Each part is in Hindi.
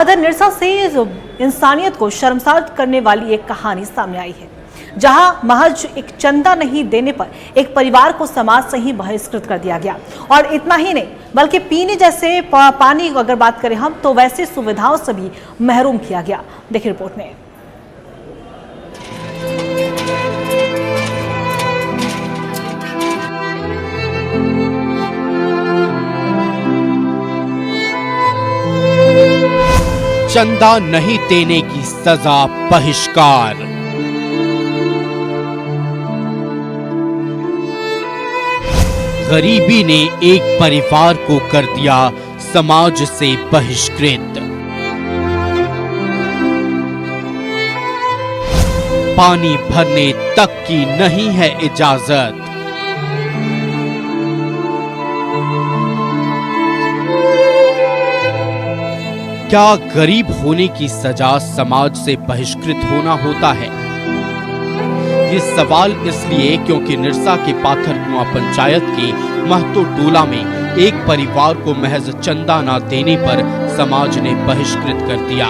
उधर निरसा से इंसानियत को शर्मसार करने वाली एक कहानी सामने आई है, जहां महज एक चंदा नहीं देने पर एक परिवार को समाज से ही बहिष्कृत कर दिया गया। और इतना ही नहीं, बल्कि पीने जैसे पानी अगर बात करें हम तो वैसे सुविधाओं से भी महरूम किया गया। देखिए रिपोर्ट में। चंदा नहीं देने की सजा, बहिष्कार। गरीबी ने एक परिवार को कर दिया समाज से बहिष्कृत। पानी भरने तक की नहीं है इजाजत। क्या गरीब होने की सजा समाज से बहिष्कृत होना होता है? ये सवाल इसलिए क्योंकि निरसा के पाथर कुआं पंचायत के महतो टोला में एक परिवार को महज चंदा न देने पर समाज ने बहिष्कृत कर दिया।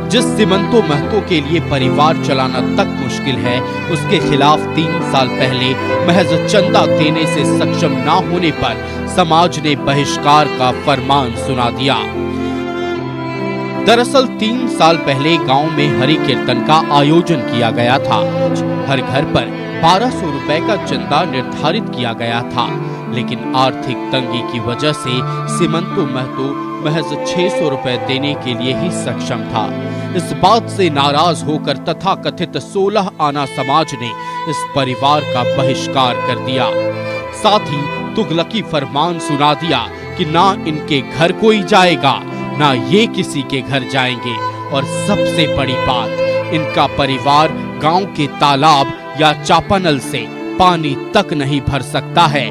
जिस सिमंतो महतो के लिए परिवार चलाना तक मुश्किल है, उसके खिलाफ 3 साल पहले महज चंदा देने से सक्षम न होने पर समाज ने बहिष्कार का फरमान सुना दिया। दरअसल 3 साल पहले गांव में हरि कीर्तन का आयोजन किया गया था। हर घर पर 1200 रुपए का चंदा निर्धारित किया गया था, लेकिन आर्थिक तंगी की वजह से सिमंतो महतो महज 600 रुपए देने के लिए ही सक्षम था। इस बात से नाराज होकर तथाकथित 16 आना समाज ने इस परिवार का बहिष्कार कर दिया। साथ ही तुगलकी फरमान सुना दिया कि ना इनके घर कोई जाएगा, ना ये किसी के घर जाएंगे, और सबसे बड़ी बात, इनका परिवार गांव के तालाब या चापानल से पानी तक नहीं भर सकता है।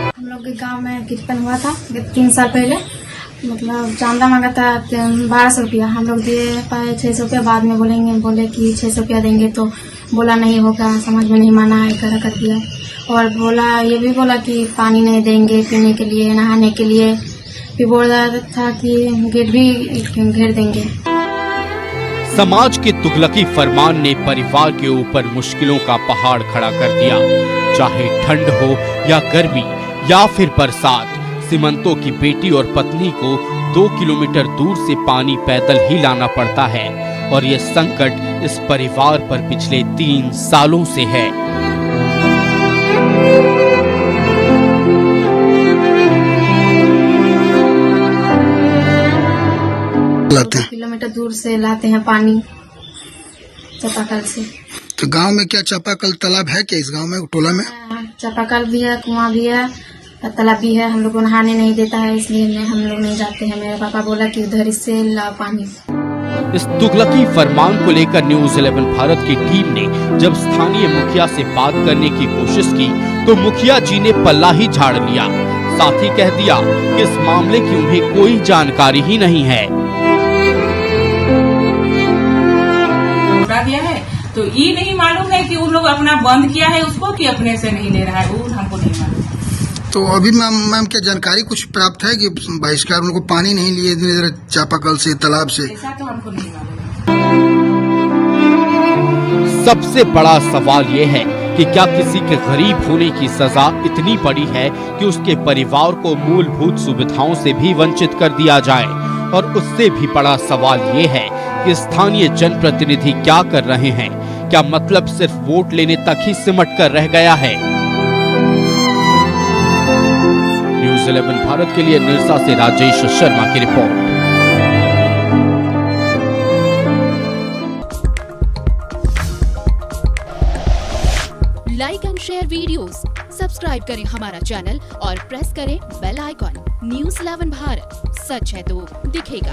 हम लोग के गांव में कीर्तन हुआ था 3 साल पहले। मतलब चांदा मांगा था 1200 रुपया, हम लोग दिए पाए 600 रुपया। बाद में बोले कि 600 रुपया देंगे, तो बोला नहीं होगा, समाज में नहीं माना, इकट्ठा कर दिया। और ये भी बोला कि पानी नहीं देंगे पीने के लिए, नहाने के लिए। फिर बोल रहा था कि गेट भी घेर देंगे। समाज के तुगलकी फरमान ने परिवार के ऊपर मुश्किलों का पहाड़ खड़ा कर दिया। चाहे ठंड हो या गर्मी या फिर बरसात, सिमंतो की बेटी और पत्नी को 2 किलोमीटर दूर से पानी पैदल ही लाना पड़ता है। और ये संकट इस परिवार पर पिछले 3 सालों से है। किलोमीटर दूर से लाते हैं पानी चापाकल से। तो गांव में क्या चापाकल तालाब है क्या? इस गांव में टोला में चापाकल भी है, कुआं भी है, तालाब भी है। हम लोग को नहाने नहीं देता है, इसलिए हम लोग नहीं जाते हैं। मेरे पापा बोला कि उधर से ला पानी। इस तुगलकी फरमान को लेकर न्यूज़ 11 भारत की टीम ने जब स्थानीय मुखिया से बात करने की कोशिश की, तो मुखिया जी ने पल्ला ही झाड़ लिया। साथ ही कह दिया कि इस मामले की उन्हें कोई जानकारी ही नहीं है। दिया है तो ये नहीं मालूम है कि उन लोग अपना बंद किया है उसको, कि अपने से नहीं ले रहा है, वो हमको नहीं मालूम। तो अभी मैम क्या जानकारी कुछ प्राप्त है कि बहिष्कार उनको पानी नहीं लिए चापाकल से, तालाब से? ऐसा तो हमको नहीं मालूम। सबसे बड़ा सवाल ये है कि क्या किसी के गरीब होने की सजा इतनी बड़ी है कि उसके परिवार को मूलभूत सुविधाओं से भी वंचित कर दिया जाए? और उससे भी बड़ा सवाल ये है कि स्थानीय जनप्रतिनिधि क्या कर रहे हैं? क्या मतलब सिर्फ वोट लेने तक ही सिमट कर रह गया है? न्यूज़ 11 भारत के लिए निरसा से राजेश शर्मा की report. Like and share videos, subscribe करें हमारा चैनल और प्रेस करें बेल आइकॉन। न्यूज़ 11 भारत, सच है तो दिखेगा।